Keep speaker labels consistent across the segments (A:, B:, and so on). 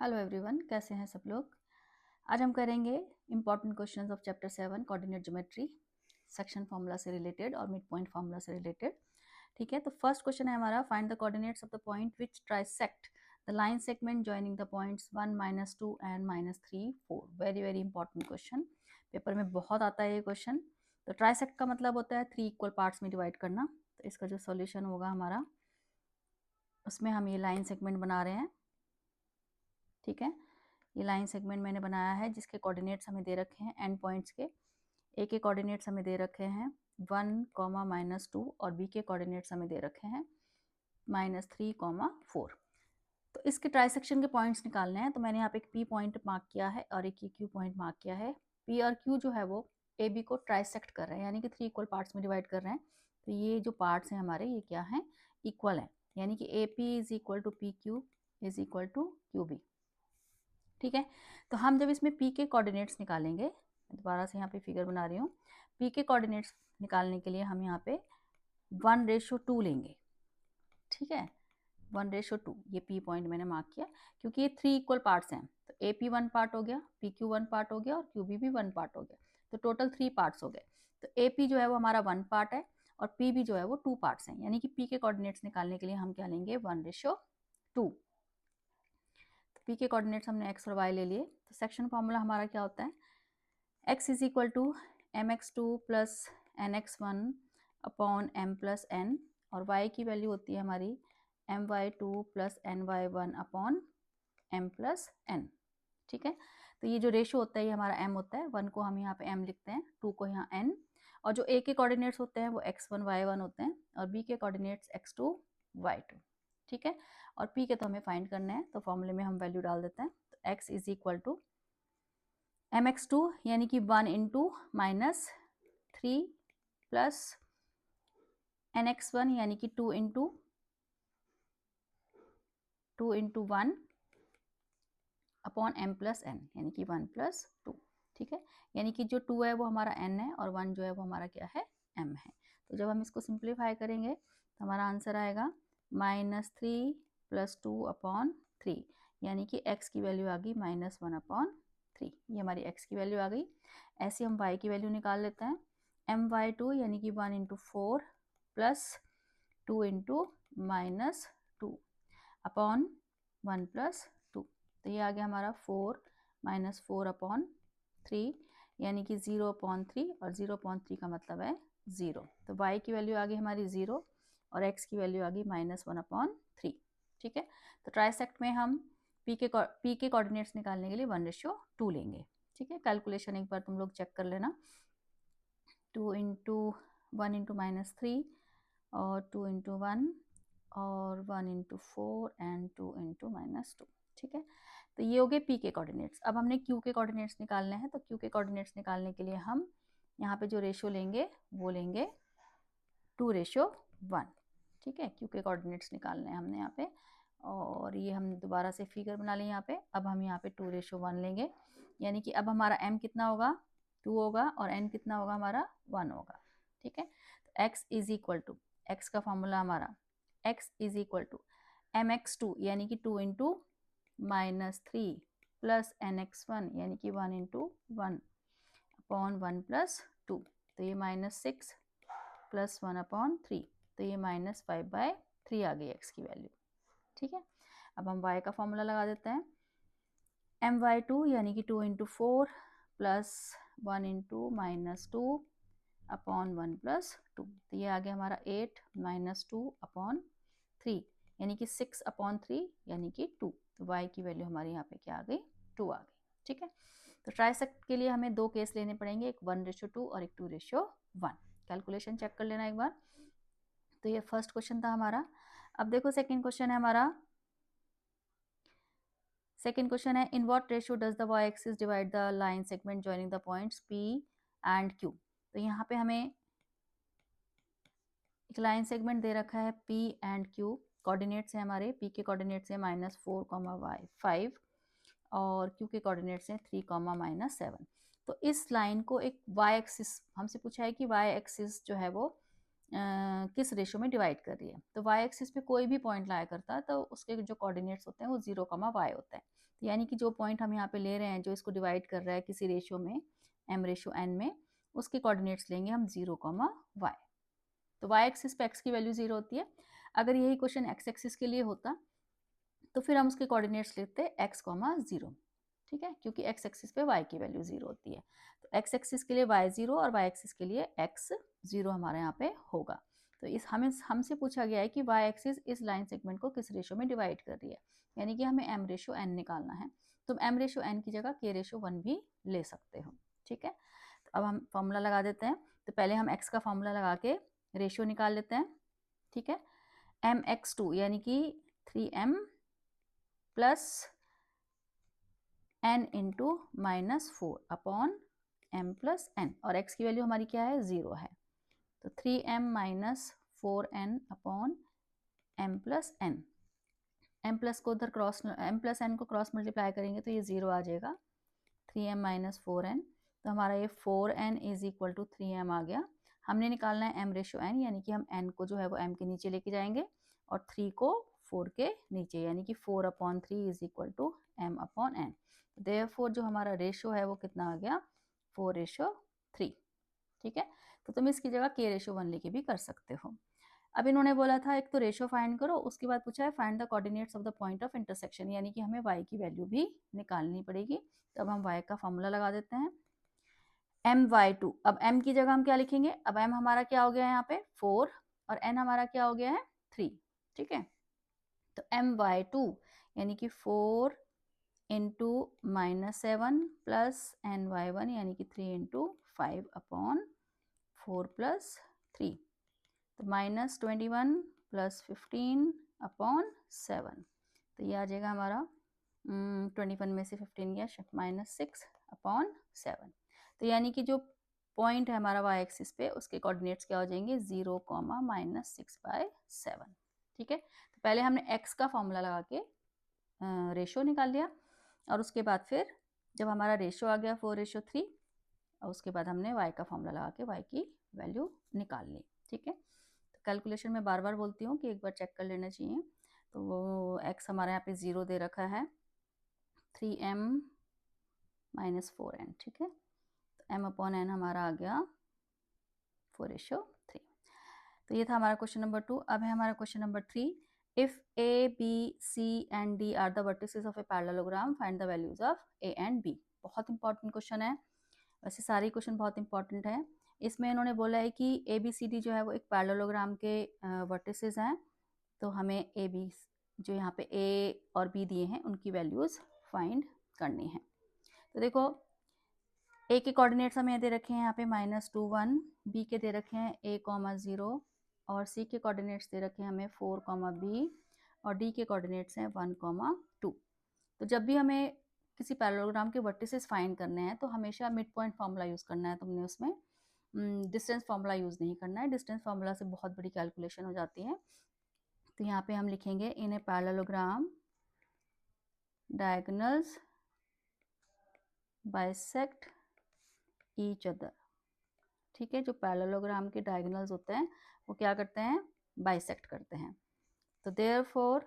A: Hello everyone, कैसे हैं सब लोग। आज हम करेंगे important questions of chapter 7 coordinate geometry, section formula से रिलेटेड और मिड पॉइंट फार्मूला से रिलेटेड। ठीक है, तो फर्स्ट क्वेश्चन है हमारा, find the coordinates of the point which trisect the line segment joining the points 1, -2 and -3, 4। Very very important question, paper में बहुत आता है ये क्वेश्चन। तो ट्राइसेक्ट का मतलब होता है 3 इक्वल पार्ट्स में डिवाइड करना। तो इसका जो सॉल्यूशन होगा हमारा, उसमें हम ये लाइन सेगमेंट बना रहे हैं। ठीक है, ये लाइन सेगमेंट मैंने बनाया है जिसके कोऑर्डिनेट्स हमें दे रखे हैं एंड पॉइंट्स के। ए के कोऑर्डिनेट्स हमें दे रखे हैं 1, -2 और बी के कोऑर्डिनेट्स हमें दे रखे हैं -3, 4। तो इसके ट्राइसेक्शन के पॉइंट्स निकालने हैं। तो मैंने यहाँ पे एक पी पॉइंट मार्क किया है और एक क्यू पॉइंट मार्क किया है। पी और क्यू जो है वो ए बी को ट्राइसेक्ट कर रहे हैं, यानी कि 3 इक्वल पार्ट्स में डिवाइड कर रहे हैं। तो ये जो पार्ट्स हैं हमारे, ये क्या हैं, इक्वल हैं, यानी कि A P is equal to P Q is equal to Q B. ठीक है, तो हम जब इसमें पी के कोऑर्डिनेट्स निकालेंगे, दोबारा से यहाँ पे फिगर बना रही हूँ, पी के कोऑर्डिनेट्स निकालने के लिए हम यहाँ पे 1:2 लेंगे। ठीक है, 1:2, ये पी पॉइंट मैंने मार्क किया क्योंकि ये 3 इक्वल पार्ट्स हैं। तो ए पी 1 पार्ट हो गया, पी क्यू 1 पार्ट हो गया और क्यू बी भी 1 पार्ट हो गया, तो टोटल 3 पार्ट्स हो गए। तो ए पी जो है वो हमारा 1 पार्ट है और पी भी जो है वो 2 पार्ट्स हैं, यानी कि पी के कोऑर्डिनेट्स निकालने के लिए हम क्या लेंगे, 1:2। पी के कोऑर्डिनेट्स हमने एक्स और वाई ले लिए। तो सेक्शन फार्मूला हमारा क्या होता है, x is equal to mx2 plus nx1 upon m plus n, और y की वैल्यू होती है हमारी my2 plus ny1 upon m plus n। ठीक है, तो ये जो रेशो होता है ये हमारा m होता है। 1 को हम यहाँ पे m लिखते हैं, 2 को यहाँ n, और जो a के कोऑर्डिनेट्स होते हैं वो x1 y1 होते हैं और b के कोऑर्डिनेट्स x2 y2। ठीक है, और p के तो हमें फाइंड करना है, तो फॉर्मूले में हम वैल्यू डाल देते हैं। तो x is equal to mx2 यानी कि 1 इंटू -3 प्लस nx1 यानी कि 2 into 1 upon m plus n, यानी कि 1 प्लस 2। ठीक है, यानी कि जो 2 है वो हमारा n है और 1 जो है वो हमारा क्या है, m है। तो जब हम इसको सिंप्लीफाई करेंगे तो हमारा आंसर आएगा -3 प्लस 2 अपॉन 3, यानी कि x की वैल्यू आ गई -1 अपॉन 3। ये हमारी x की वैल्यू आ गई। ऐसे हम y की वैल्यू निकाल लेते हैं, my2 यानी कि 1 into 4 plus 2 into -2 upon 1 plus 2। तो ये आ गया हमारा 4 अपॉन 3, यानी कि 0/3, और 0/3 का मतलब है 0। तो y की वैल्यू आ गई हमारी 0 और x की वैल्यू आ गई -1/3। ठीक है, तो ट्राइसेक्ट में हम p के कोऑर्डिनेट्स निकालने के लिए 1:2 लेंगे। ठीक है, कैलकुलेशन एक बार तुम लोग चेक कर लेना। 2 इंटू 1 इंटू -3 और 2 इंटू 1 और 1 इंटू 4 एंड 2 इंटू -2। ठीक है, तो ये हो गए पी के कोऑर्डिनेट्स। अब हमने क्यू के कोऑर्डिनेट्स निकालने हैं। तो क्यू के कोऑर्डिनेट्स निकालने के लिए हम यहाँ पे जो रेशो लेंगे वो लेंगे 2:1। ठीक है, क्यू के कोऑर्डिनेट्स निकालने हैं हमने यहाँ पे, और ये हम दोबारा से फिगर बना लें यहाँ पे। अब हम यहाँ पे 2:1 लेंगे, यानी कि अब हमारा m कितना होगा, 2 होगा, और n कितना होगा हमारा, 1 होगा। ठीक है, तो x is equal to, x का फॉर्मूला हमारा x is equal to mx2 यानी कि 2 इंटू -3 प्लस nx1 यानी कि 1 इंटू 1 अपॉन 1 प्लस 2। तो ये -6 प्लस 1 अपॉन 3, तो ये -5/3 आ गई x की वैल्यू। ठीक है, अब हम y का फॉर्मूला लगा देते हैं, my2 यानी कि 2 into 4 plus 1 into -2 upon 1 plus 2। तो ये आ गया हमारा 8 -2 अपॉन 3, यानी कि 6/3 यानी कि 2। तो y की वैल्यू हमारी यहाँ पे क्या आ गई, 2 आ गई। ठीक है, तो ट्राइसेक्ट के लिए हमें 2 केस लेने पड़ेंगे, एक 1:2 और एक 2:1। कैलकुलेशन चेक कर लेना एक बार। तो ये फर्स्ट क्वेश्चन था हमारा। अब देखो सेकंड क्वेश्चन है हमारा। सेकंड क्वेश्चन है, in what ratio does the y axis divide the line segment joining the points p and q। तो यहाँ पे हमें एक लाइन सेगमेंट दे रखा है p एंड q, कोऑर्डिनेट्स हैं हमारे, p के कोऑर्डिनेट्स हैं -4, 5 और q के कोऑर्डिनेट्स हैं 3, -7। तो इस लाइन को एक y एक्सिस, हमसे पूछा है कि y एक्सिस जो है वो किस रेशो में डिवाइड कर रही है। तो y एक्सिस पे कोई भी पॉइंट लाया करता है तो उसके जो कोऑर्डिनेट्स होते हैं वो 0, y होता है। यानी कि जो पॉइंट हम यहाँ पे ले रहे हैं, जो इसको डिवाइड कर रहा है किसी रेशियो में, m रेशियो n में, उसके कोऑर्डिनेट्स लेंगे हम 0, y। तो y एक्सिस पे x की वैल्यू 0 होती है। अगर यही क्वेश्चन x एक्सिस के लिए होता तो फिर हम उसके कोऑर्डिनेट्स लेते x, 0, ठीक है, क्योंकि x एक्सिस पे y की वैल्यू 0 होती है। तो x एक्सिस के लिए y 0 और y एक्सिस के लिए x 0 हमारे यहाँ पे होगा। तो इस हमसे पूछा गया है कि y एक्सिस इस लाइन सेगमेंट को किस रेशियो में डिवाइड कर रही है, यानी कि हमें m रेशियो n निकालना है। तुम m रेशियो n की जगह k रेशियो 1 भी ले सकते हो, ठीक है। तो अब हम फॉर्मूला लगा देते हैं। तो पहले हम x का फॉर्मूला लगा के रेशियो निकाल लेते हैं, ठीक है। mx2 यानी कि 3m plus n into -4 upon m plus n, और x की वैल्यू हमारी क्या है, 0 है। तो 3m minus 4n upon m plus n, m plus को उधर क्रॉस, m प्लस n को क्रॉस मल्टीप्लाई करेंगे तो ये 0 आ जाएगा, 3m माइनस 4n। तो हमारा ये 4n is equal to 3m आ गया। हमने निकालना है m रेशियो n, यानी कि हम n को जो है वो m के नीचे लेके जाएंगे और 3 को 4 के नीचे, यानी कि 4 upon 3 is equal to m upon n। Therefore जो हमारा रेशियो है वो कितना आ गया, 4:3, ठीक है। तो तुम इसकी जगह k रेशियो 1 लेके भी कर सकते हो। अब इन्होंने बोला था एक तो रेशियो फाइंड करो, उसके बाद पूछा है find the coordinates of the point of intersection, यानी कि हमें y की वैल्यू भी निकालनी पड़ेगी। तो अब हम y का फॉर्मूला लगा देते हैं, my2। अब m की जगह हम क्या लिखेंगे, अब m हमारा क्या हो गया है यहाँ पे 4 और n हमारा क्या हो गया है 3, ठीक है। तो my2 यानी कि 4 इंटू -7 प्लस ny1 यानी कि 3 इंटू 5 अपॉन 4 प्लस 3, तो -21 प्लस 15 अपॉन 7। तो ये आ जाएगा हमारा 21 में से 15 गया, -6 अपॉन 7। तो यानी कि जो पॉइंट है हमारा y एक्सिस पे, उसके कोऑर्डिनेट्स क्या हो जाएंगे, 0, -6/7, ठीक है। तो पहले हमने x का फॉर्मूला लगा के रेशियो निकाल लिया, और उसके बाद फिर जब हमारा रेशियो आ गया 4:3, और उसके बाद हमने y का फॉर्मूला लगा के y की वैल्यू निकाल ली, ठीक है। तो कैलकुलेशन में बार बार बोलती हूँ कि एक बार चेक कर लेना चाहिए। तो वो x हमारे यहाँ पे 0 दे रखा है, 3m माइनस 4n, ठीक है। तो m अपॉन n हमारा आ गया 4:3। तो ये था हमारा क्वेश्चन नंबर 2। अब है हमारा question number 3, if a b c and d are the vertices of a parallelogram, find the values of a and b। बहुत इंपॉर्टेंट क्वेश्चन है, वैसे सारे क्वेश्चन बहुत इंपॉर्टेंट है। इसमें इन्होंने बोला है कि ए बी सी डी जो है वो एक पैरेललोग्राम के वर्टिसेस हैं। तो हमें ए बी, जो यहाँ पे ए और बी दिए हैं, उनकी वैल्यूज फाइंड करनी है। तो देखो ए के कोऑर्डिनेट्स हमें दे रखे हैं यहाँ पे -2, 1, बी के दे रखे हैं a, 0, और सी के कोऑर्डिनेट्स दे रखे हैं हमें 4, b, और डी के कोऑर्डिनेट्स हैं 1, 2। तो जब भी हमें किसी पैरेललोग्राम के वर्टिसेस फाइंड करने हैं तो हमेशा मिड पॉइंट फार्मूला यूज़ करना है तुमने, उसमें डिस्टेंस फार्मूला यूज़ नहीं करना है। डिस्टेंस फार्मूला से बहुत बड़ी कैलकुलेशन हो जाती है। तो यहाँ पे हम लिखेंगे in a parallelogram diagonals bisect each other, ठीक है। जो पैरेललोग्राम के डायगोनल्स होते हैं वो क्या करते हैं, बाइसेक्ट करते हैं। तो therefore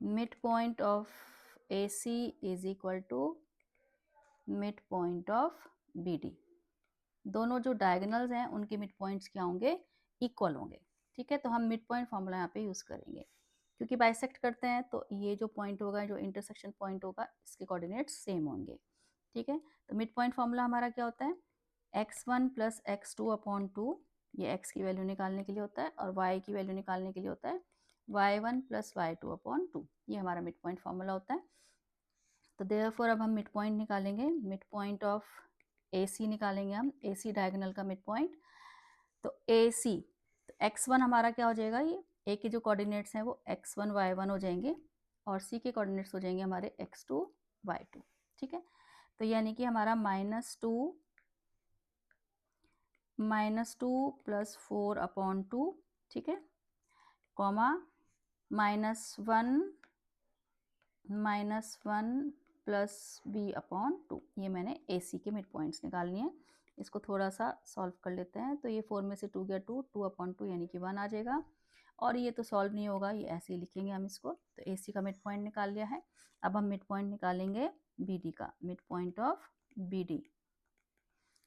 A: mid point of AC is equal to mid point of BD। दोनों जो डायगोनल्स हैं उनके मिड पॉइंट्स क्या होंगे, इक्वल होंगे, ठीक है। तो हम मिड पॉइंट फॉर्मूला यहाँ पे यूज़ करेंगे, क्योंकि बाइसेक्ट करते हैं तो ये जो पॉइंट होगा, जो इंटरसेक्शन पॉइंट होगा, इसके कोऑर्डिनेट्स सेम होंगे, ठीक है। तो मिड पॉइंट फॉर्मूला हमारा क्या होता है, x1 प्लस x2 अपॉन 2, ये x की वैल्यू निकालने के लिए होता है, और y की वैल्यू निकालने के लिए होता है y1 प्लस y2 अपॉन 2, ये हमारा मिड पॉइंट फॉर्मूला होता है। तो देयरफॉर अब हम मिड पॉइंट निकालेंगे, मिड पॉइंट ऑफ AC निकालेंगे हम, AC डायगोनल का मिड पॉइंट। तो AC, तो x1 हमारा क्या हो जाएगा, ये A के जो कोऑर्डिनेट्स हैं वो x1 y1 हो जाएंगे, और C के कोऑर्डिनेट्स हो जाएंगे हमारे x2 y2, ठीक है। तो यानी कि हमारा -2 प्लस 4 अपॉन 2, ठीक है, कॉमा -1 प्लस b अपॉन 2। ये मैंने AC के मिड पॉइंट्स निकालनी है। इसको थोड़ा सा सॉल्व कर लेते हैं। तो ये 4 में से 2 गया 2, 2 अपॉन 2 यानी कि 1 आ जाएगा, और ये तो सॉल्व नहीं होगा, ये ऐसे ही लिखेंगे हम इसको। तो ए सी का मिड पॉइंट निकाल लिया है। अब हम मिड पॉइंट निकालेंगे बी डी का, mid point of B D.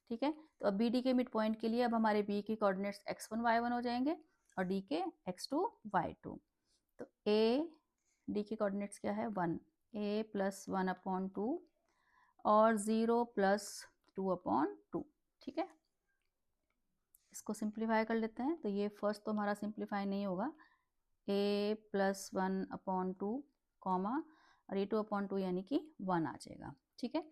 A: ठीक है, तो अब बी डी के मिड पॉइंट के लिए अब हमारे बी के कोऑर्डिनेट्स x1 y1 हो जाएंगे और डी के x2 y2। तो ए डी के कोऑर्डिनेट्स क्या है 1, a प्लस 1/2 और 0 प्लस 2/2। ठीक है, इसको सिंप्लीफाई कर लेते हैं। तो ये फर्स्ट तो हमारा सिंप्लीफाई नहीं होगा, a प्लस 1/2 कॉमा और ये 2/2 यानी कि 1 आ जाएगा। ठीक है,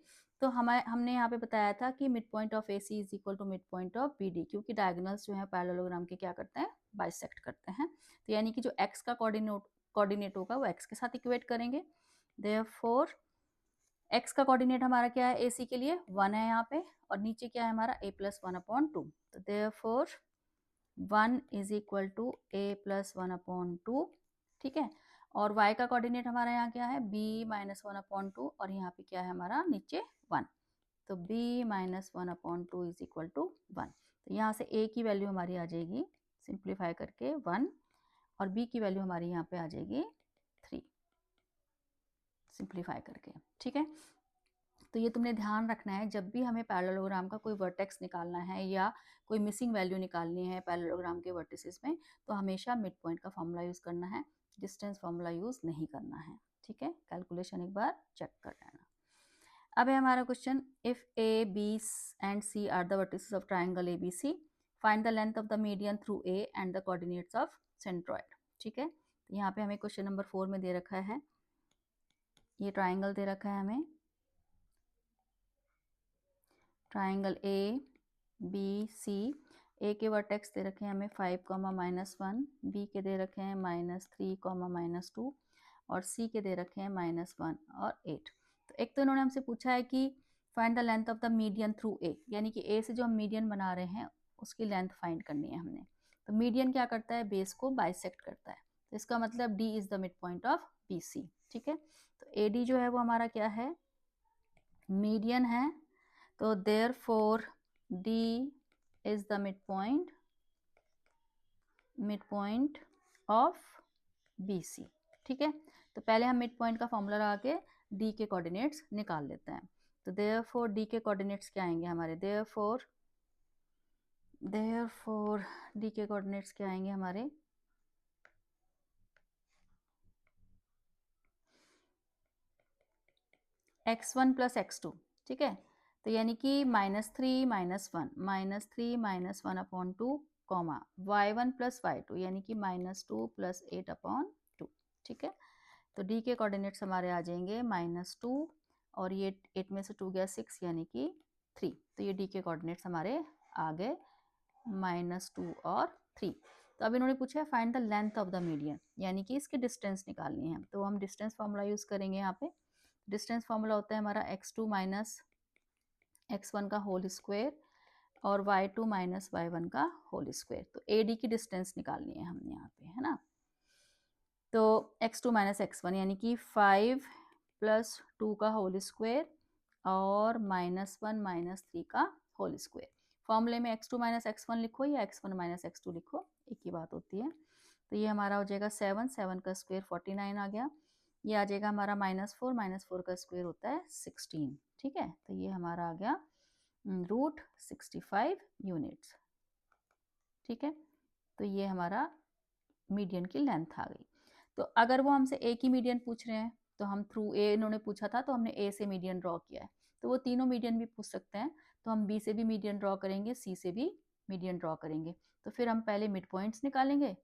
A: तो हमने यहाँ पे बताया था कि mid point of A C is equal to mid point of B D, क्योंकि डायगोनल्स जो है पैरेललोग्राम के क्या करते हैं, बाइसेक्ट करते हैं। तो यानी कि जो x का कोऑर्डिनेट होगा वो x के साथ इक्वेट करेंगे। देयरफॉर x का कोऑर्डिनेट हमारा क्या है, ए सी के लिए 1 है यहाँ पे, और नीचे क्या है हमारा a प्लस 1/2। तो therefore 1 is equal to a plus 1/2। ठीक है, और y का कोऑर्डिनेट हमारा यहाँ क्या है, b माइनस 1/2, और यहाँ पे क्या है हमारा नीचे 1। तो b minus 1/2 is equal to 1। तो यहाँ से a की वैल्यू हमारी आ जाएगी सिंप्लीफाई करके 1, और b की वैल्यू हमारी यहाँ पे आ जाएगी 3 सिंप्लीफाई करके। ठीक है, तो ये तुमने ध्यान रखना है, जब भी हमें पैरेललोग्राम का कोई वर्टेक्स निकालना है या कोई मिसिंग वैल्यू निकालनी है पैरेललोग्राम के वर्टिसेस में, तो हमेशा मिड पॉइंट का फॉर्मूला यूज़ करना है, डिस्टेंस फॉर्मूला यूज़ नहीं करना है। ठीक है, कैलकुलेशन एक बार चेक कर लेना। अब है हमारा question, if A B and C are the vertices of triangle A B C, find the length of the median through A and the coordinates of centroid. ठीक है, तो यहाँ पे हमें क्वेश्चन नंबर 4 में दे रखा है, ये ट्राइंगल दे रखा है हमें, ट्राइंगल ए बी सी। ए के वर्टेक्स दे रखे हैं हमें 5, -1, बी के दे रखे हैं -3, -2, और सी के दे रखे हैं -1 और 8। तो एक तो इन्होंने हमसे पूछा है कि find the length of the median through ए, यानी कि ए से जो हम मीडियन बना रहे हैं उसकी लेंथ फाइंड करनी है हमने। तो मीडियन क्या करता है, बेस को बाइसेक्ट करता है, तो इसका मतलब D is the mid point of B C. ठीक है, तो ए डी जो है वो हमारा क्या है, मीडियन है, तो therefore D is the midpoint of BC। ठीक है, तो पहले हम मिड पॉइंट का फॉर्मूला लगा के D के कोऑर्डिनेट्स निकाल लेते हैं। तो therefore D के कोऑर्डिनेट्स क्या आएंगे हमारे, therefore D के कोऑर्डिनेट्स क्या आएंगे हमारे, x1 प्लस x2। ठीक है, तो यानी कि -3 -1, -3 -1/2 कॉमा y1 प्लस y2 यानी कि -2 प्लस 8/2। ठीक है, तो d के कोऑर्डिनेट्स हमारे आ जाएंगे -2, और ये 8 में से 2 गया 6 यानी कि 3। तो ये d के कोऑर्डिनेट्स हमारे आ गए -2 और 3। तो अब इन्होंने पूछा है find the length of the median, यानी कि इसकी डिस्टेंस निकालनी है। तो हम डिस्टेंस फॉर्मूला यूज़ करेंगे यहाँ पे। डिस्टेंस फॉर्मूला होता है हमारा x2 माइनस x1 का होल स्क्वायर और y2 माइनस y1 का होल स्क्वायर। तो AD की डिस्टेंस निकालनी है हमने यहाँ पे, है ना। तो x2 माइनस x1 यानी कि 5 प्लस 2 का होल स्क्वायर और -1 -3 का होल स्क्वायर। फॉर्मूले में x2 माइनस x1 लिखो या x1 माइनस x2 लिखो, एक ही बात होती है। तो ये हमारा हो जाएगा 7 का स्क्वायर 49 आ गया। ये आ जाएगा हमारा -4 का स्क्वायर होता है 16। ठीक है, तो ये हमारा आ गया √65 यूनिट्स। ठीक है, तो ये हमारा मीडियन की लेंथ आ गई। तो अगर वो हमसे ए की मीडियन पूछ रहे हैं तो हम थ्रू ए, इन्होंने पूछा था तो हमने ए से मीडियन ड्रॉ किया है, तो वो तीनों मीडियन भी पूछ सकते हैं। तो हम बी से भी मीडियन ड्रॉ करेंगे, सी से भी मीडियन ड्रॉ करेंगे। तो फिर हम पहले मिड पॉइंट्स निकालेंगे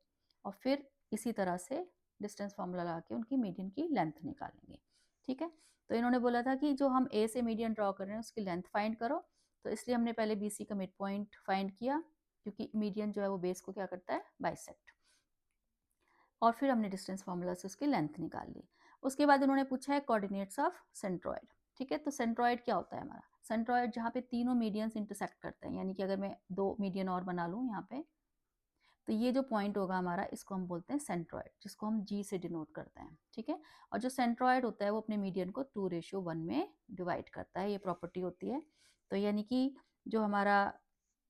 A: और फिर इसी तरह से डिस्टेंस फॉर्मूला लगा के उनकी मीडियन की लेंथ निकालेंगे। ठीक है, तो इन्होंने बोला था कि जो हम ए से मीडियन ड्रॉ कर रहे हैं उसकी लेंथ फाइंड करो, तो इसलिए हमने पहले बी सी का मिड पॉइंट फाइंड किया, क्योंकि मीडियन जो है वो बेस को क्या करता है, बाइसेक्ट, और फिर हमने डिस्टेंस फार्मूला से उसकी लेंथ निकाल ली। उसके बाद उन्होंने पूछा है कोऑर्डिनेट्स ऑफ सेंट्रॉइड। ठीक है, तो सेंट्रॉइड क्या होता है हमारा, सेंट्रॉइड जहाँ पे तीनों मीडियंस इंटरसेक्ट करते हैं, यानी कि अगर मैं 2 मीडियन और बना लूँ यहाँ पे, तो ये जो पॉइंट होगा हमारा, इसको हम बोलते हैं सेंट्रॉइड, जिसको हम जी से डिनोट करते हैं। ठीक है, और जो सेंट्रॉइड होता है वो अपने मीडियन को 2:1 में डिवाइड करता है, ये प्रॉपर्टी होती है। तो यानी कि जो हमारा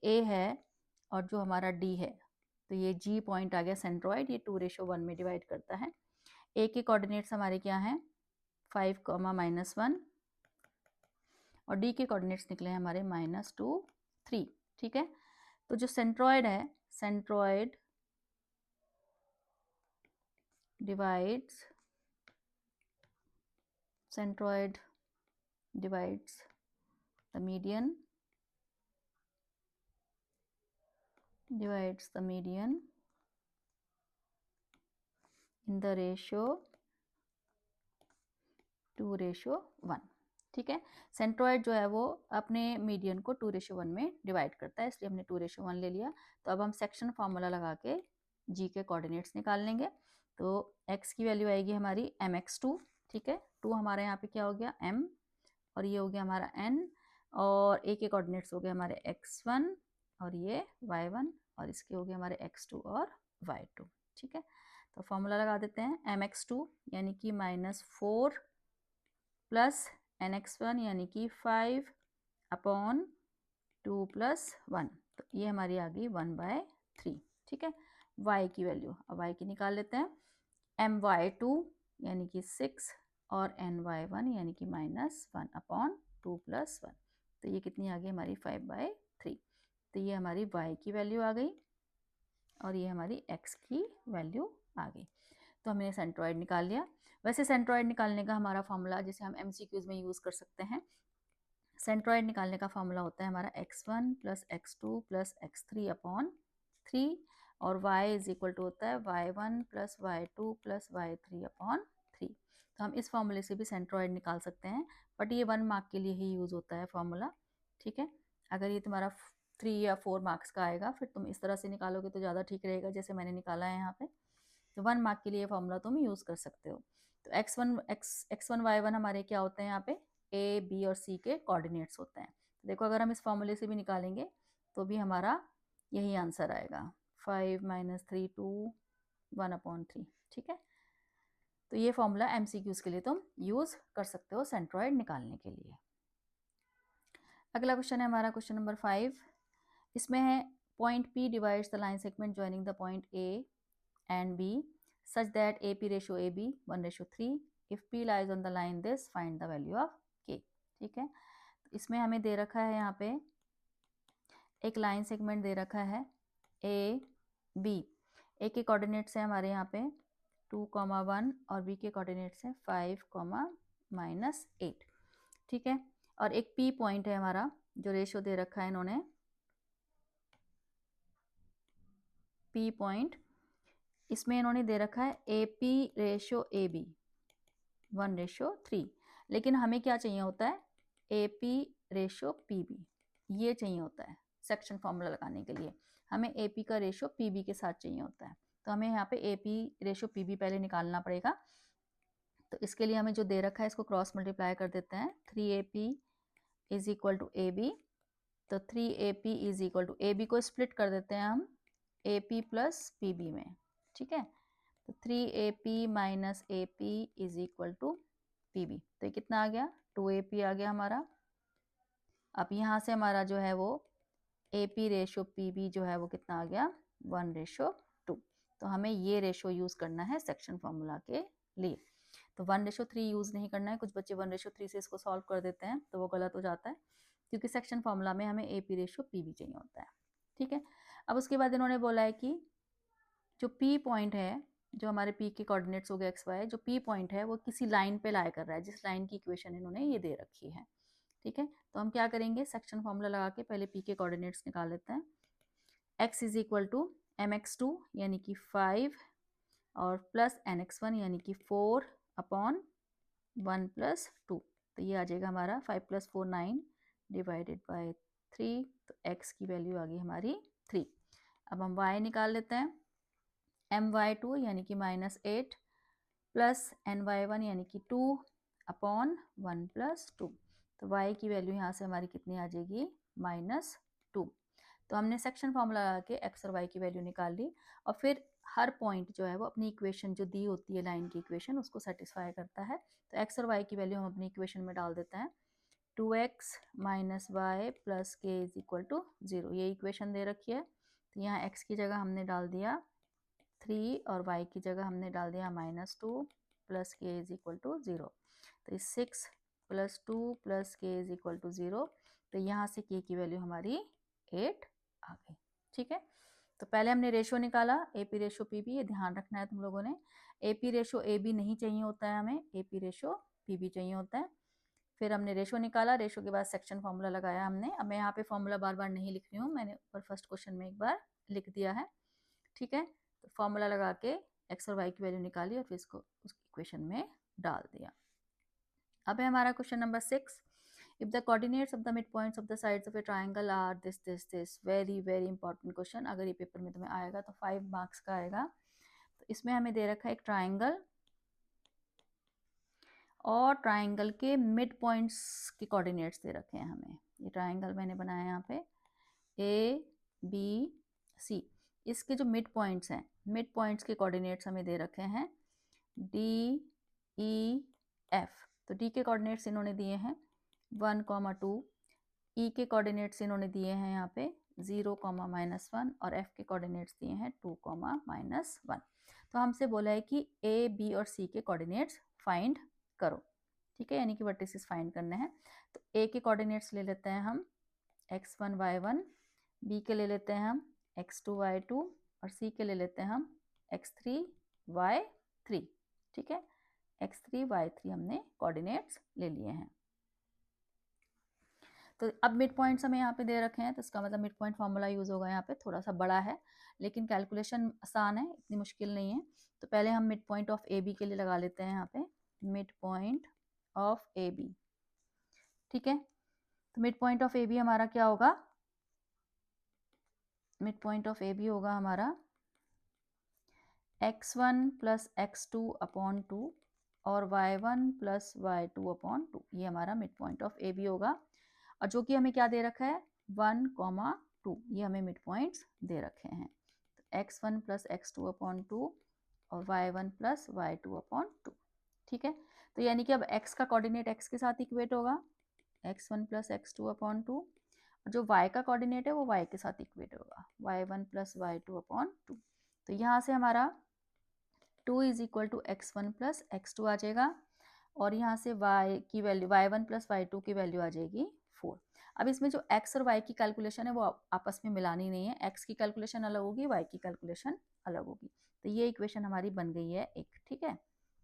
A: ए है और जो हमारा डी है, तो ये G पॉइंट आ गया सेंट्रॉइड, ये 2:1 में डिवाइड करता है। A के कोऑर्डिनेट्स हमारे क्या हैं 5, -1 और D के कोऑर्डिनेट्स निकले हैं हमारे -2, 3। ठीक है, तो जो सेंट्रॉइड है, centroid divides the median in the ratio 2:1। ठीक है, सेंट्रॉइड जो है वो अपने मीडियन को 2:1 में डिवाइड करता है, इसलिए हमने 2:1 ले लिया। तो अब हम सेक्शन फार्मूला लगा के जी के कोऑर्डिनेट्स निकाल लेंगे। तो x की वैल्यू आएगी हमारी mx2। ठीक है, 2 हमारे यहाँ पे क्या हो गया m और ये हो गया हमारा n और a के कोऑर्डिनेट्स हो गए हमारे x1 और ये y1 और इसके हो गए हमारे x2 और y2। ठीक है, तो फॉर्मूला लगा देते हैं mx2 यानी कि -4 प्लस nx1 यानी कि 5 अपॉन 2 + 1, तो ये हमारी आ गई 1/3। ठीक है, y की वैल्यू अब y की निकाल लेते हैं my2 यानी कि 6 और ny1 यानी कि -1 अपॉन 2 + 1, तो ये कितनी आ गई हमारी 5/3। तो ये हमारी y की वैल्यू आ गई और ये हमारी x की वैल्यू आ गई। तो हमने सेंट्रॉइड निकाल लिया। वैसे सेंट्रॉइड निकालने का हमारा फॉर्मूला जिसे हम MCQs में यूज़ कर सकते हैं, सेंट्रॉइड निकालने का फॉर्मूला होता है हमारा x1 + x2 + x3 अपॉन 3 और y = होता है y1 + y2 + y3 अपॉन 3। तो हम इस फॉर्मूले से भी सेंट्रॉइड निकाल सकते हैं, बट ये 1 मार्क के लिए ही यूज़ होता है फॉर्मूला। ठीक है, अगर ये तुम्हारा 3 या 4 मार्क्स का आएगा फिर तुम इस तरह से निकालोगे तो ज़्यादा ठीक रहेगा, जैसे मैंने निकाला है यहाँ पे। तो 1 मार्क के लिए फॉर्मूला तुम यूज़ कर सकते हो। तो x1 y1 हमारे क्या होते हैं यहाँ पे a, b और c के कोऑर्डिनेट्स होते हैं। देखो अगर हम इस फॉर्मूले से भी निकालेंगे तो भी हमारा यही आंसर आएगा 5 - 3 2 1/3। ठीक है, तो ये फॉर्मूला MCQs के लिए तुम यूज़ कर सकते हो सेंट्रॉइड निकालने के लिए। अगला क्वेश्चन है हमारा क्वेश्चन नंबर 5। इसमें है point P divides the line segment joining the point A and B such that AP ratio AB 1:3। if P lies on the line this, find the value of K। ठीक है, तो इसमें हमें दे रखा है यहाँ पे एक लाइन सेगमेंट दे रखा है A B। A के कोऑर्डिनेट्स है हमारे यहाँ पे 2, 1 और B के कोऑर्डिनेट्स है 5, -8। ठीक है, और एक P पॉइंट है हमारा जो रेशो दे रखा है इन्होंने P पॉइंट, इसमें इन्होंने दे रखा है AP रेशो AB 1:3, लेकिन हमें क्या चाहिए होता है AP रेशो PB, ये चाहिए होता है सेक्शन फॉर्मूला लगाने के लिए। हमें AP का रेशो PB के साथ चाहिए होता है, तो हमें यहाँ पे AP रेशो PB पहले निकालना पड़ेगा। तो इसके लिए हमें जो दे रखा है इसको क्रॉस मल्टीप्लाई कर देते हैं। 3AP = AB, तो 3AP = AB को स्प्लिट कर देते हैं हम AP + PB में। ठीक है, तो 3AP - AP = PB, तो ये कितना आ गया 2AP आ गया हमारा। अब यहाँ से हमारा जो है वो AP रेशो PB जो है वो कितना आ गया 1:2। तो हमें ये रेशो यूज़ करना है सेक्शन फॉर्मूला के लिए। तो 1:3 यूज़ नहीं करना है, कुछ बच्चे 1:3 से इसको सॉल्व कर देते हैं तो वो गलत हो जाता है, क्योंकि सेक्शन फॉर्मूला में हमें AP रेशो PB चाहिए होता है। ठीक है, अब उसके बाद इन्होंने बोला है कि जो P पॉइंट है, जो हमारे P के कोऑर्डिनेट्स हो गए XY, जो P पॉइंट है वो किसी लाइन पे लाई कर रहा है, जिस लाइन की इक्वेशन इन्होंने ये दे रखी है। ठीक है, तो हम क्या करेंगे सेक्शन फॉर्मूला लगा के पहले P के कोऑर्डिनेट्स निकाल लेते हैं। x = mx2 यानी कि 5 और प्लस nx1 यानी कि 4 अपॉन 1 + 2, तो ये आ जाएगा हमारा 5 + 4 9 डिवाइडेड बाय 3, तो x की वैल्यू आ गई हमारी 3। अब हम y निकाल लेते हैं। my2 यानी कि -8 प्लस ny1 यानी कि 2 अपॉन 1 + 2, तो y की वैल्यू यहाँ से हमारी कितनी आ जाएगी -2। तो हमने सेक्शन फॉर्मूला लगा के x और y की वैल्यू निकाल ली, और फिर हर पॉइंट जो है वो अपनी इक्वेशन जो दी होती है लाइन की इक्वेशन उसको सेटिस्फाई करता है। तो x और y की वैल्यू हम अपनी इक्वेशन में डाल देते हैं। 2x - y + k = 0, ये इक्वेशन दे रखी है। तो यहाँ x की जगह हमने डाल दिया 3 और y की जगह हमने डाल दिया -2 plus k is equal to 0। तो 6 plus 2 plus k is equal to 0। तो यहाँ से k की वैल्यू हमारी 8 आ गई। ठीक है, तो पहले हमने रेशो निकाला AP रेशो PB, ये ध्यान रखना है तुम लोगों ने। AP रेशो AB नहीं चाहिए होता है हमें, AP रेशो PB चाहिए होता है। फिर हमने रेशो निकाला, रेशो के बाद सेक्शन फॉर्मूला लगाया हमने। अब मैं यहाँ पे फॉर्मूला बार बार नहीं लिख रही हूँ, मैंने ऊपर फर्स्ट क्वेश्चन में एक बार लिख दिया है। ठीक है, तो फॉर्मूला लगा के x और y की वैल्यू निकाली और फिर इसको उस इक्वेशन में डाल दिया। अब है हमारा question number 6। If the coordinates of the midpoints of the sides of a triangle are this, very very important question। अगर ये पेपर में तुम्हें आएगा तो 5 मार्क्स का आएगा। तो इसमें हमें दे रखा है एक ट्राइंगल और ट्राइंगल के मिड पॉइंट्स के कोऑर्डिनेट्स दे रखे हैं हमें। ये ट्राइंगल मैंने बनाया यहाँ पे ABC, इसके जो मिड पॉइंट्स हैं, मिड पॉइंट्स के कोऑर्डिनेट्स हमें दे रखे हैं DEF। तो D के कोऑर्डिनेट्स इन्होंने दिए हैं 1,2, E के कोऑर्डिनेट्स इन्होंने दिए हैं यहाँ पे 0, -1 और F के कोऑर्डिनेट्स दिए हैं 2, -1। तो हमसे बोला है कि A, B और C के कोऑर्डिनेट्स फाइंड करो। ठीक है, यानी कि वर्टिसेस फाइंड करने हैं। तो A के कोऑर्डिनेट्स ले लेते हैं हम x1, y1, B के ले लेते हैं हम x2, y2 और C के ले लेते हैं हम x3, y3। ठीक है, x3, y3 हमने कोऑर्डिनेट्स ले लिए हैं। तो अब मिड पॉइंट्स हमें यहाँ पे दे रखे हैं, तो इसका मतलब मिड पॉइंट फार्मूला यूज होगा यहाँ पे। थोड़ा सा बड़ा है लेकिन कैलकुलेशन आसान है, इतनी मुश्किल नहीं है। तो पहले हम mid point of A B के लिए लगा लेते हैं यहाँ पे mid point of A B. ठीक है, तो mid point of A B हमारा क्या होगा? Mid point of A B होगा हमारा x1 प्लस x2 अपॉन 2 और y1 प्लस y2 अपॉन 2। ये हमारा mid point of A B होगा। और जो कि हमें क्या दे रखा है 1, 2, ये हमें मिड पॉइंट्स दे रखे हैं। तो x1 प्लस x2 अपॉन 2 और y1 प्लस y2 अपॉन 2। ठीक है, तो यानी कि अब x का कोऑर्डिनेट x के साथ इक्वेट होगा x1 प्लस x2 अपॉन 2 और जो y का कोऑर्डिनेट है वो y के साथ इक्वेट होगा y1 प्लस y2 अपॉन 2। तो यहाँ से हमारा 2 is equal to x1 plus x2 आ जाएगा और यहाँ से y की वैल्यू y1 प्लस y2 की वैल्यू आ जाएगी 4। अब इसमें जो x और y की कैलकुलेशन है वो आपस में मिलानी नहीं है, x की कैलकुलेशन अलग होगी, y की कैलकुलेशन अलग होगी। तो ये इक्वेशन हमारी बन गई है एक। ठीक है,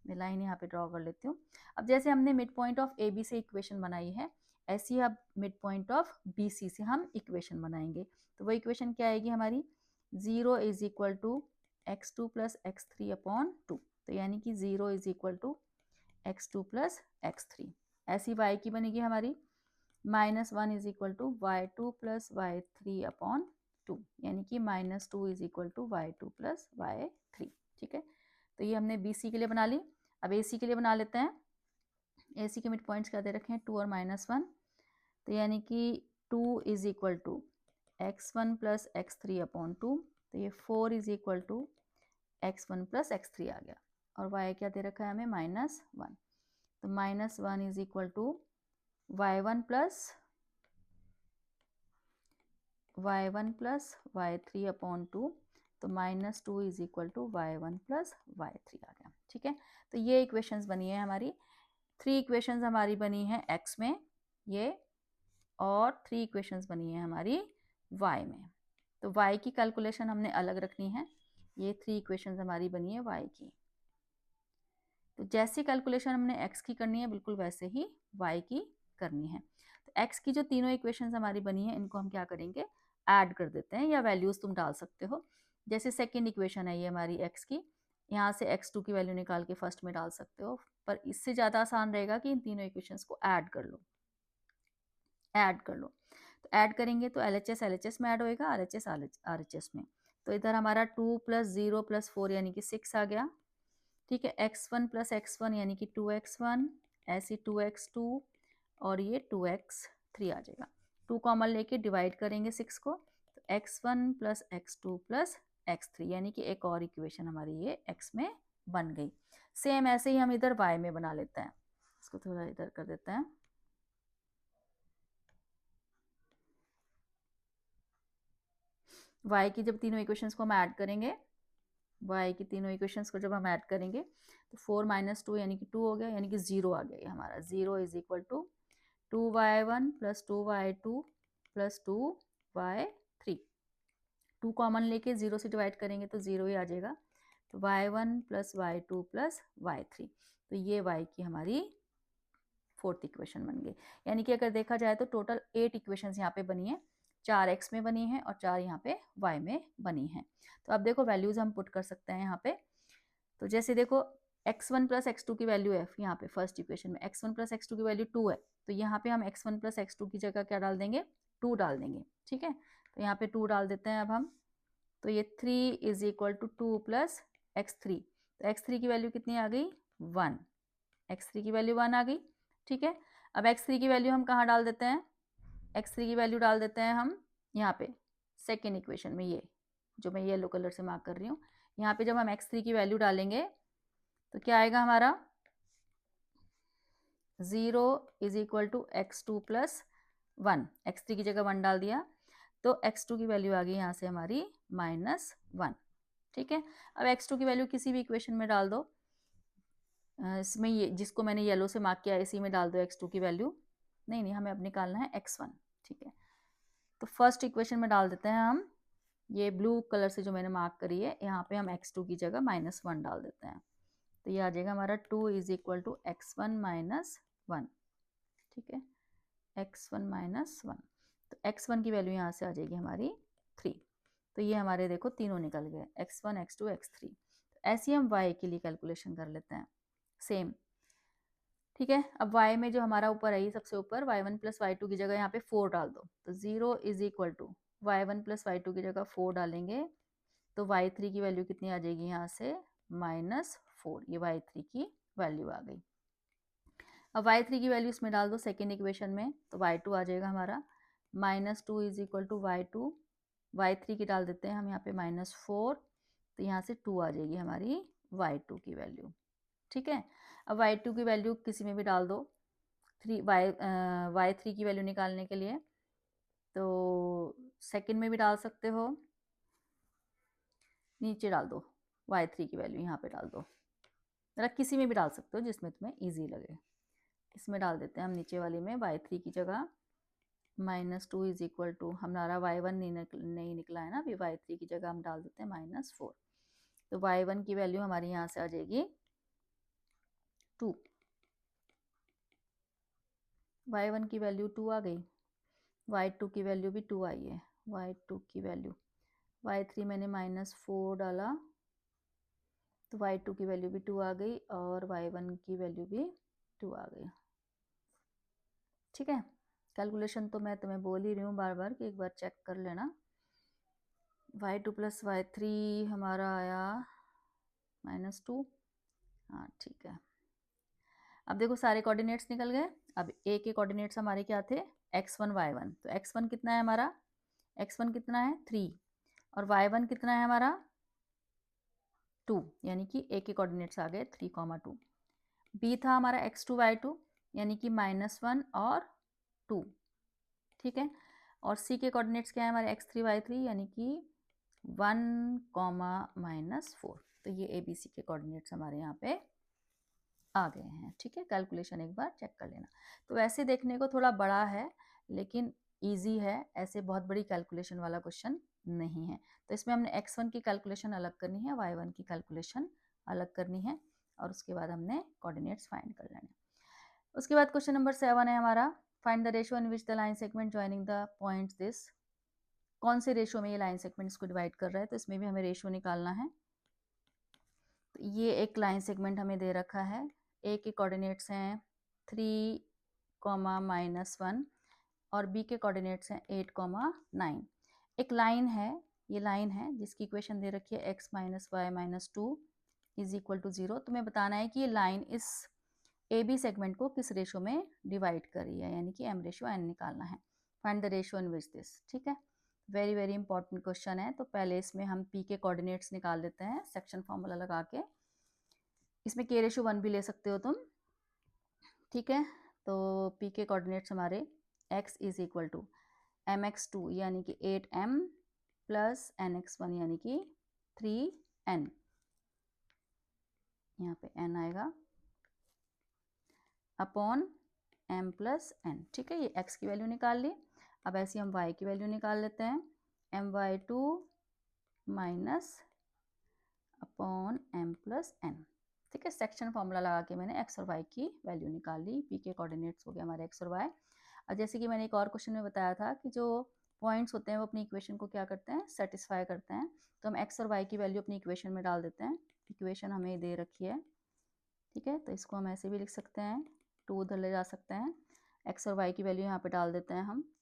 A: मैं लाइन यहाँ पे ड्रॉ कर लेती हूँ। अब जैसे हमने mid point of A B से इक्वेशन बनाई है, ऐसी अब mid point of B C से हम इक्वेशन बनाएंगे। तो वो इक्वेशन क्या आएगी हमारी 0 is equal to x2 plus x3 upon 2। तो यानी कि 0 is equal to x2 plus x3। ऐसी y की बनेगी हमारी -1 is equal to y2 plus y3 upon 2, यानी कि -2 is equal to y2 plus y3। ठीक है, तो ये हमने BC के लिए बना ली। अब AC के लिए बना लेते हैं। AC के मिड पॉइंट्स क्या दे रखे हैं 2 और -1। तो यानी कि 2 is equal to x1 plus x3 upon 2। तो ये 4 is equal to x1 plus x3 आ गया और y क्या दे रखा है हमें -1। तो -1 is equal to y1 plus y3 upon 2। तो -2 is equal to y1 plus y3 आ गया। ठीक है, तो ये इक्वेशंस बनी है हमारी। 3 इक्वेशंस हमारी बनी है x में ये और 3 इक्वेशंस बनी है हमारी y में। तो y की कैलकुलेशन हमने अलग रखनी है। ये 3 इक्वेशंस हमारी बनी है y की। तो जैसी कैलकुलेशन हमने x की करनी है बिल्कुल वैसे ही y की करनी है। तो x की जो तीनों इक्वेशंस हमारी बनी है इनको हम क्या करेंगे ऐड कर देते हैं, या वैल्यूज तुम डाल सकते हो। जैसे सेकेंड इक्वेशन है ये हमारी x की, यहाँ से x2 की वैल्यू निकाल के फर्स्ट में डाल सकते हो, पर इससे ज़्यादा आसान रहेगा कि इन तीनों इक्वेशंस को ऐड कर लो। तो ऐड करेंगे तो LHS LHS में ऐड होएगा, RHS RHS में। तो इधर हमारा 2 प्लस 0 प्लस 4 यानी कि 6 आ गया। ठीक है, x1 प्लस x1 यानी कि 2x1, ऐसे 2x2 और ये 2x3 आ जाएगा। 2 कॉमन लेके डिवाइड करेंगे 6 को, तो x1 plus x2 plus x3 यानी कि एक और इक्वेशन हमारी ये x में बन गई। सेम ऐसे ही हम इधर y में बना लेते हैं। इसको थोड़ा इधर कर देते हैं। y की जब तीनों इक्वेशंस को हम ऐड करेंगे, y की तीनों इक्वेशंस को जब हम ऐड करेंगे तो 4 - 2 यानी कि 2 हो गया, यानी कि 0 आ गया हमारा। 0 is equal to 2y1 + 2y2 + 2y3। 2 common लेके 0 से डिवाइड करेंगे तो 0 ही आ जाएगा। तो y1 + y2 + y3, तो ये y की हमारी फोर्थ इक्वेशन बन गई। यानी कि अगर देखा जाए तो टोटल 8 इक्वेशंस यहाँ पे बनी है, 4 x में बनी है और 4 यहाँ पे y में बनी है। तो अब देखो वैल्यूज हम पुट कर सकते हैं यहाँ पे। तो जैसे देखो x1 + x2 की वैल्यू है यहाँ पे फर्स्ट इक्वेशन में, x1 + x2 की वैल्यू 2 है, तो यहाँ पे हम x1 + x2 की जगह क्या डाल देंगे, 2 डाल देंगे। ठीक है, तो यहाँ पे 2 डाल देते हैं अब हम। तो ये 3 इज इक्वल टू 2 + x3, तो x3 की वैल्यू कितनी आ गई, 1। x3 की वैल्यू 1 आ गई। ठीक है, अब x3 की वैल्यू हम कहाँ डाल देते हैं, x3 की वैल्यू डाल देते हैं हम यहाँ पे सेकेंड इक्वेशन में, ये जो मैं येलो कलर से मार्क कर रही हूँ। यहाँ पे जब हम x3 की वैल्यू डालेंगे तो क्या आएगा हमारा, 0 is equal to x2 + 1। x3 की जगह 1 डाल दिया तो x2 की वैल्यू आ गई यहाँ से हमारी -1। ठीक है, अब x2 की वैल्यू किसी भी इक्वेशन में डाल दो, इसमें ये जिसको मैंने येलो से मार्क किया इसी में डाल दो x2 की वैल्यू। नहीं, हमें अब निकालना है x1। ठीक है, तो फर्स्ट इक्वेशन में डाल देते हैं हम, ये ब्लू कलर से जो मैंने मार्क करी है यहाँ पे हम x2 की जगह -1 डाल देते हैं। तो ये आ जाएगा हमारा 2 इज इक्वल टू x1 - 1। ठीक है, x1 - 1, तो x1 की वैल्यू यहाँ से आ जाएगी हमारी 3। तो ये हमारे देखो तीनों निकल गए, x1 x2 x3। तो ऐसे हम y के लिए कैलकुलेशन कर लेते हैं सेम। ठीक है, अब y में जो हमारा ऊपर आई सबसे ऊपर y1 + y2 की जगह यहाँ पे 4 डाल दो, तो 0 is equal to y1 + y2 की जगह 4 डालेंगे तो y3 की वैल्यू कितनी आ जाएगी यहाँ से, -4। ये y3 की वैल्यू आ गई। अब y3 की वैल्यू इसमें डाल दो सेकेंड इक्वेशन में, तो y2 आ जाएगा हमारा, -2 is equal to y2, y3 की डाल देते हैं हम यहाँ पे -4, तो यहाँ से 2 आ जाएगी हमारी y2 की वैल्यू। ठीक है, अब y2 की वैल्यू किसी में भी डाल दो, y3 की वैल्यू निकालने के लिए, तो सेकेंड में भी डाल सकते हो, नीचे डाल दो y3 की वैल्यू यहाँ पे डाल दो, मतलब किसी में भी डाल सकते हो जिसमें तुम्हें ईजी लगे। इसमें डाल देते हैं हम नीचे वाली में y3 की जगह -2 इज इक्वल टू, हमारा y1 नहीं निकला है ना अभी, y3 की जगह हम डाल देते हैं -4। तो y1 की वैल्यू हमारी यहाँ से आ जाएगी 2, y1 की वैल्यू 2 आ गई, y2 की वैल्यू भी 2 आई है, y2 की वैल्यू, y3 मैंने -4 डाला तो y2 की वैल्यू भी 2 आ गई और y1 की वैल्यू भी 2 आ गई। ठीक है, कैलकुलेशन तो मैं तुम्हें बोल ही रही हूँ बार बार कि एक बार चेक कर लेना। y2 + y3 हमारा आया -2। हाँ ठीक है, अब देखो सारे कोऑर्डिनेट्स निकल गए। अब a के कोऑर्डिनेट्स हमारे क्या थे, x1 y1, तो x1 कितना है हमारा, x1 कितना है 3 और y1 कितना है हमारा 2, यानी कि a के कोऑर्डिनेट्स आ गए 3, 2। b था हमारा x2 y2 यानी कि -1 और 2। ठीक है, और c के कोऑर्डिनेट्स क्या है हमारे x3 y3 यानी कि 1, -4। तो ये a b c के कोऑर्डिनेट्स हमारे यहाँ पे आ गए हैं। ठीक है, कैलकुलेशन एक बार चेक कर लेना। तो वैसे देखने को थोड़ा बड़ा है लेकिन इजी है, ऐसे बहुत बड़ी कैलकुलेशन वाला क्वेश्चन नहीं है। तो इसमें हमने x1 की कैलकुलेशन अलग करनी है, y1 की कैलकुलेशन अलग करनी है और उसके बाद हमने कोऑर्डिनेट्स फाइंड कर लेने। उसके बाद क्वेश्चन नंबर 7 है हमारा, find the ratio in which the line segment joining the points this. कौन से रेशियो में ये लाइन सेगमेंट्स को डिवाइड कर रहा है, तो इसमें भी हमें रेशियो निकालना है। तो ये एक लाइन सेगमेंट हमें दे रखा है, ए के कोऑर्डिनेट्स हैं 3, -1 और बी के कोऑर्डिनेट्स हैं 8, 9। एक लाइन है, ये लाइन है जिसकी इक्वेशन दे रखी है x - y - 2 is equal to 0। तुम्हें बताना है कि ये लाइन इस ए बी सेगमेंट को किस रेशो में डिवाइड कर रही है, यानी कि m/n निकालना है। Find the ratio in which this. ठीक है, वेरी वेरी इंपॉर्टेंट क्वेश्चन है। तो पहले इसमें हम p के कोऑर्डिनेट्स निकाल देते हैं सेक्शन फॉर्मूला लगा के। इसमें k/1 भी ले सकते हो तुम। ठीक है, तो p के कोऑर्डिनेट्स हमारे x is equal to mx2 यानी कि 8m प्लस nx1 यानी कि 3n, यहाँ पे n आएगा, अपॉन m प्लस n। ठीक है, ये x की वैल्यू निकाल ली। अब ऐसे हम y की वैल्यू निकाल लेते हैं, my2 minus upon m plus n। ठीक है, सेक्शन फॉर्मूला लगा के मैंने x और y की वैल्यू निकाल ली। p के कोऑर्डिनेट्स हो गए हमारे x और y। और जैसे कि मैंने एक और क्वेश्चन में बताया था कि जो पॉइंट्स होते हैं वो अपनी इक्वेशन को क्या करते हैं, सेटिस्फाई करते हैं। तो हम x और y की वैल्यू अपनी इक्वेशन में डाल देते हैं। इक्वेशन हमें दे रखी है, ठीक है, तो इसको हम ऐसे भी लिख सकते हैं, 2 उधर ले जा सकते हैं, x और y की वैल्यू यहाँ पे डाल देते हैं हम,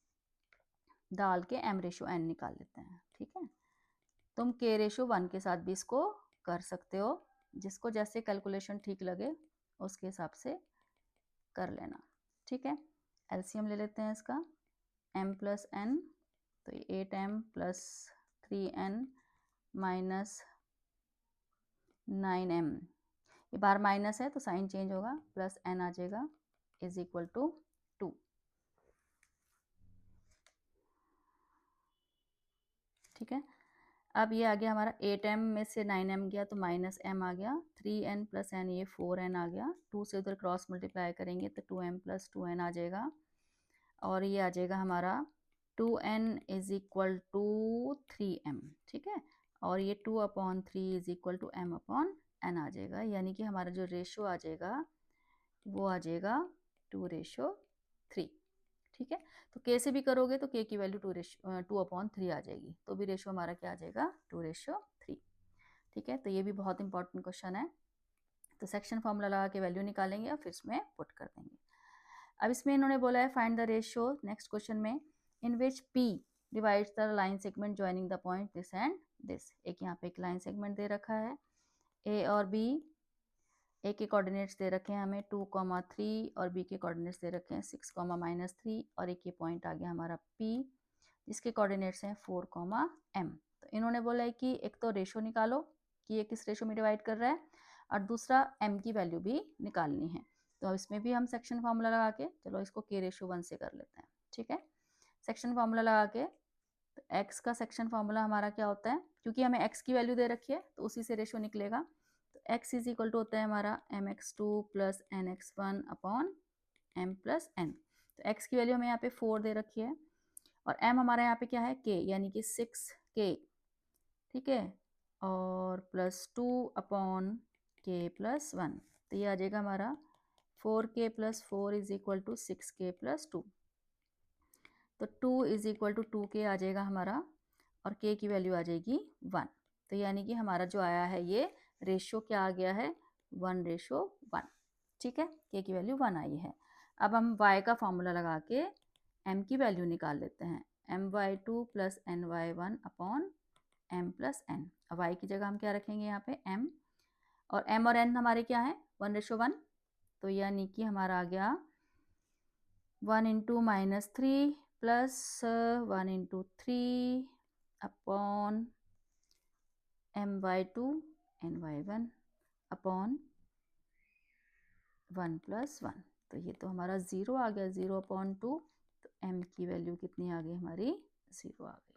A: डाल के m/n निकाल लेते हैं। ठीक है, तुम k/1 के साथ भी इसको कर सकते हो, जिसको जैसे कैलकुलेशन ठीक लगे उसके हिसाब से कर लेना। ठीक है, एलसीएम ले लेते हैं इसका, m प्लस n, तो 8m plus 3n minus 9m, ये बार माइनस है तो साइन चेंज होगा, प्लस n आ जाएगा, इज इक्वल टू 2। ठीक है, अब ये आ गया हमारा 8m में से 9m गया तो माइनस m आ गया, 3n प्लस n, ये 4n आ गया, 2 से उधर क्रॉस मल्टीप्लाई करेंगे तो 2m प्लस 2n आ जाएगा, और ये आ जाएगा हमारा 2n is equal to 3m। ठीक है, और ये 2/3 is equal to m upon n आ जाएगा, यानी कि हमारा जो रेशो आ जाएगा वो आ जाएगा 2/3। ठीक है, तो k से भी करोगे तो k की वैल्यू 2/3 आ जाएगी, तो भी रेशो हमारा क्या आ जाएगा, 2/3। ठीक है, तो ये भी बहुत इंपॉर्टेंट क्वेश्चन है। तो सेक्शन फॉर्मूला लगा के वैल्यू निकालेंगे और फिर इसमें पुट कर देंगे। अब इसमें इन्होंने बोला है find the ratio, next question में, इन विच p divides the line segment joining the point this and this. एक यहाँ पे एक लाइन सेगमेंट दे रखा है, a और b, a के कोऑर्डिनेट्स दे रखे हैं हमें 2,3 और b के कोऑर्डिनेट्स दे रखे हैं 6,-3, और एक ये पॉइंट आ गया हमारा p जिसके कोऑर्डिनेट्स हैं 4,m। तो इन्होंने बोला है कि एक तो रेशो निकालो कि ये किस रेशो में डिवाइड कर रहा है, और दूसरा m की वैल्यू भी निकालनी है। तो इसमें भी हम सेक्शन फार्मूला लगा के, चलो इसको k/1 से कर लेते हैं। ठीक है, सेक्शन फार्मूला लगा के, तो x का सेक्शन फार्मूला हमारा क्या होता है, क्योंकि हमें x की वैल्यू दे रखी है तो उसी से रेशो निकलेगा। तो x इज इक्वल टू होता है हमारा mx2 plus nx1 upon m plus n। तो x की वैल्यू हमें यहाँ पे 4 दे रखी है, और m हमारा यहाँ पे क्या है, k, यानी कि 6k। ठीक है, और प्लस 2 अपॉन k प्लस 1, तो ये आ जाएगा हमारा 4k plus 4 is equal to 6k plus 2। तो 2 इज इक्वल टू 2k आ जाएगा हमारा, और k की वैल्यू आ जाएगी 1। तो यानी कि हमारा जो आया है ये रेशो क्या आ गया है, 1/1। ठीक है, k की वैल्यू 1 आई है। अब हम y का फॉर्मूला लगा के m की वैल्यू निकाल लेते हैं, my2 plus ny1 upon m plus n। अब y की जगह हम क्या रखेंगे यहाँ पे m, और m और n हमारे क्या है, 1/1, तो यानी कि हमारा आ गया 1 into -3 plus 1 into 3 upon my2 ny1 upon 1 plus 1। तो ये तो हमारा 0 आ गया, 0/2, तो m की वैल्यू कितनी आ गई हमारी, 0 आ गई।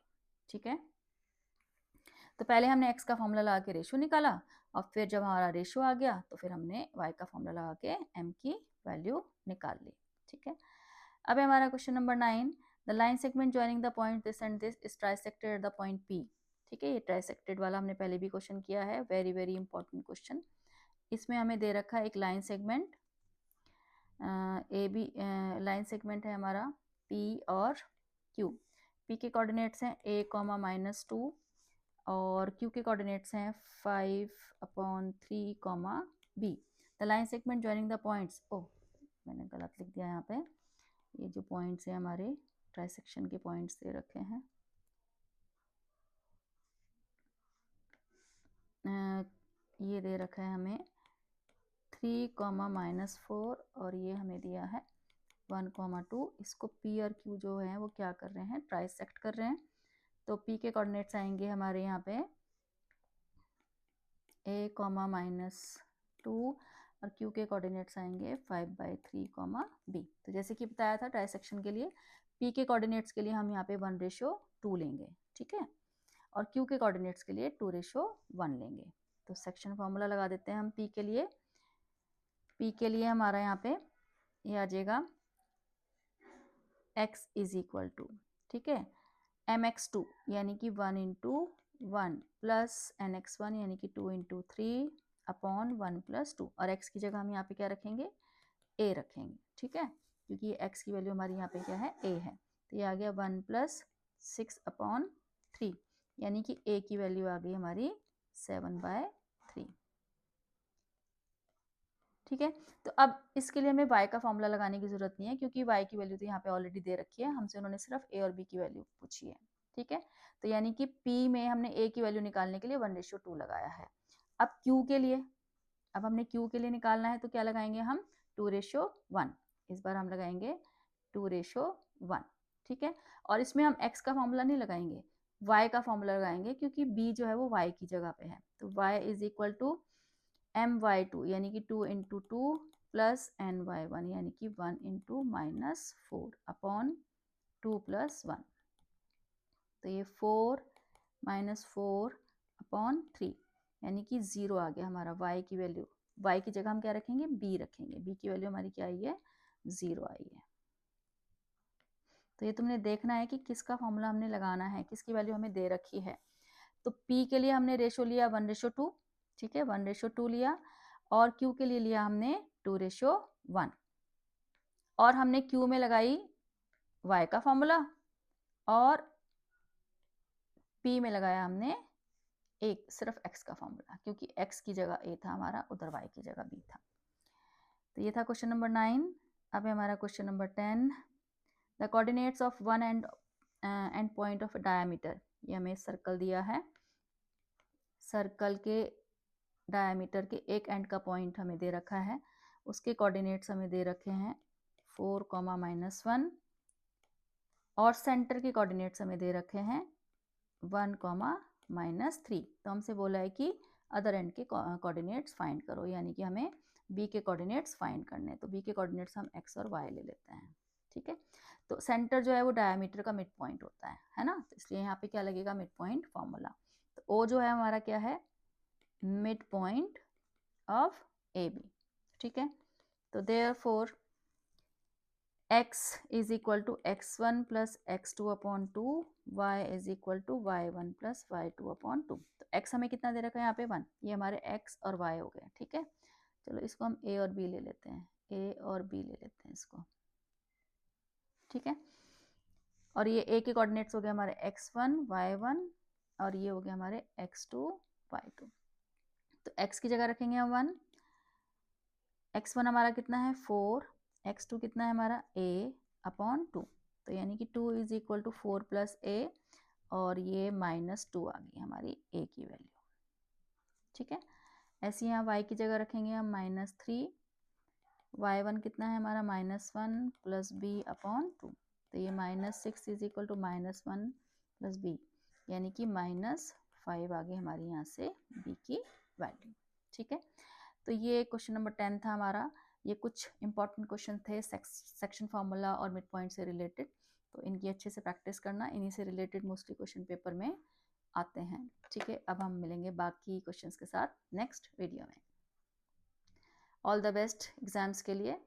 A: ठीक है, तो पहले हमने x का फॉर्मूला लगा के रेशो निकाला, और फिर जब हमारा रेशो आ गया तो फिर हमने y का फॉर्मूला लगा के m की वैल्यू निकाल ली। ठीक है, अब हमारा question number 9, the line segment joining the point this and this is trisected at the point P। ठीक है, ये ट्राइसेक्टेड वाला हमने पहले भी क्वेश्चन किया है, वेरी वेरी इंपॉर्टेंट क्वेश्चन। इसमें हमें दे रखा है एक line segment A B, line segment है हमारा P और Q। P के कोऑर्डिनेट्स हैं a, -2, और Q के कोऑर्डिनेट्स हैं 5/3, B। The line segment joining the points, ओह मैंने गलत लिख दिया यहाँ पे, ये जो पॉइंट्स हैं हमारे ट्राइसेक्शन के पॉइंट्स दे रखे हैं, ये दे रखा है हमें 3, -4, और ये हमें दिया है 1, 2। इसको P और Q जो है वो क्या कर रहे हैं, ट्राइसेक्ट कर रहे हैं। तो P के कोऑर्डिनेट्स आएंगे हमारे यहाँ पे a, -2, और Q के कोऑर्डिनेट्स आएंगे 5/3, B। तो जैसे कि बताया था ट्राइसेक्शन के लिए P के कोऑर्डिनेट्स के लिए हम यहाँ पे 1/2 लेंगे। ठीक है, और Q के कोऑर्डिनेट्स के लिए 2:1 लेंगे। तो सेक्शन फॉर्मूला लगा देते हैं हम P के लिए। P के लिए हमारा यहाँ पे ये आ जाएगा x इज इक्वल टू, ठीक है, mx2 यानी कि 1 इंटू 1 प्लस nx1 यानी कि 2 इंटू 3 अपॉन 1 प्लस 2, और x की जगह हम यहाँ पे क्या रखेंगे, a रखेंगे, ठीक है, क्योंकि ये x की वैल्यू हमारी यहाँ पे क्या है, a है। तो ये आ गया 1 प्लस 6 अपॉन 3 यानी कि a की वैल्यू आ गई हमारी 7/3, ठीक है। तो अब इसके लिए हमें y का फॉर्मूला लगाने की जरूरत नहीं है, क्योंकि y की वैल्यू तो यहाँ पे ऑलरेडी दे रखी है, हमसे उन्होंने सिर्फ a और b की वैल्यू पूछी है, ठीक है। तो यानी कि p में हमने a की वैल्यू निकालने के लिए 1:2 लगाया है। अब q के लिए, अब हमने q के लिए निकालना है तो क्या लगाएंगे हम, 2:1, इस बार हम लगाएंगे 2:1, ठीक है। और इसमें हम x का फॉर्मूला नहीं लगाएंगे, y का फॉर्मूला लगाएंगे, क्योंकि b जो है वो y की जगह पे है। तो y is equal to my2 यानी कि 2 इंटू 2 प्लस ny1 यानी कि 1 इंटू -4 अपॉन 2 प्लस 1। तो ये 4 -4 अपॉन 3 यानी कि 0 आ गया हमारा y की वैल्यू। y की जगह हम क्या रखेंगे, b रखेंगे, b की वैल्यू हमारी क्या आई है, 0 आई है। तो ये तुमने देखना है कि किसका फॉर्मूला हमने लगाना है, किसकी वैल्यू हमें दे रखी है। तो p के लिए हमने रेशो लिया 1:2, ठीक है, 1:2 लिया, और q के लिए लिया हमने 2:1, और हमने q में लगाई y का फॉर्मूला और p में लगाया हमने एक सिर्फ x का फॉर्मूला, क्योंकि x की जगह a था हमारा, उधर y की जगह b था। तो ये था क्वेश्चन नंबर 9। अब है हमारा question number 10। The coordinates of one and point of diameter, ये हमें सर्कल दिया है, सर्कल के डायमीटर के एक एंड का पॉइंट हमें दे रखा है, उसके कोऑर्डिनेट्स हमें दे रखे हैं 4, -1, और सेंटर के कोऑर्डिनेट्स हमें दे रखे हैं 1, -3। तो हमसे बोला है कि अदर एंड के कोऑर्डिनेट्स फाइंड करो, यानी कि हमें बी के कोऑर्डिनेट्स फाइंड करने हैं। तो बी के कोऑर्डिनेट्स हम एक्स और वाई ले लेते हैं, ठीक है। तो सेंटर जो है वो डायमीटर का मिड पॉइंट होता है ना, तो इसलिए यहाँ पे क्या लगेगा, मिड पॉइंट फॉर्मूला। तो ओ जो है हमारा क्या है, mid point of A B, ठीक है। तो therefore x is equal to x1 plus x2 upon 2, y is equal to y1 plus y2 upon 2। तो x हमें कितना दे रखा है यहाँ पे 1, ये हमारे x और y हो गए, ठीक है। चलो इसको हम a और b ले लेते हैं, a और b ले लेते हैं इसको, ठीक है। और ये a के कोऑर्डिनेट्स हो गए हमारे x1 y1, और ये हो गया हमारे x2 y2। तो x की जगह रखेंगे हम 1, x1 हमारा कितना है 4, x2 कितना है हमारा a अपॉन 2। तो यानी कि 2 is equal to 4 plus a, और ये -2 आ गई हमारी a की वैल्यू, ठीक है। ऐसे यहाँ y की जगह रखेंगे हम -3, y1 कितना है हमारा -1 प्लस b अपॉन 2। तो ये -6 is equal to -1 plus b, यानी कि -5 आ गई हमारी यहाँ से b की वैल्यू, ठीक है। तो ये क्वेश्चन नंबर 10 था हमारा। ये कुछ इंपॉर्टेंट क्वेश्चन थे सेक्शन फार्मूला और मिड पॉइंट से रिलेटेड, तो इनकी अच्छे से प्रैक्टिस करना, इन्हीं से रिलेटेड मोस्टली क्वेश्चन पेपर में आते हैं, ठीक है। अब हम मिलेंगे बाकी क्वेश्चंस के साथ नेक्स्ट वीडियो में। ऑल द बेस्ट एग्जाम्स के लिए।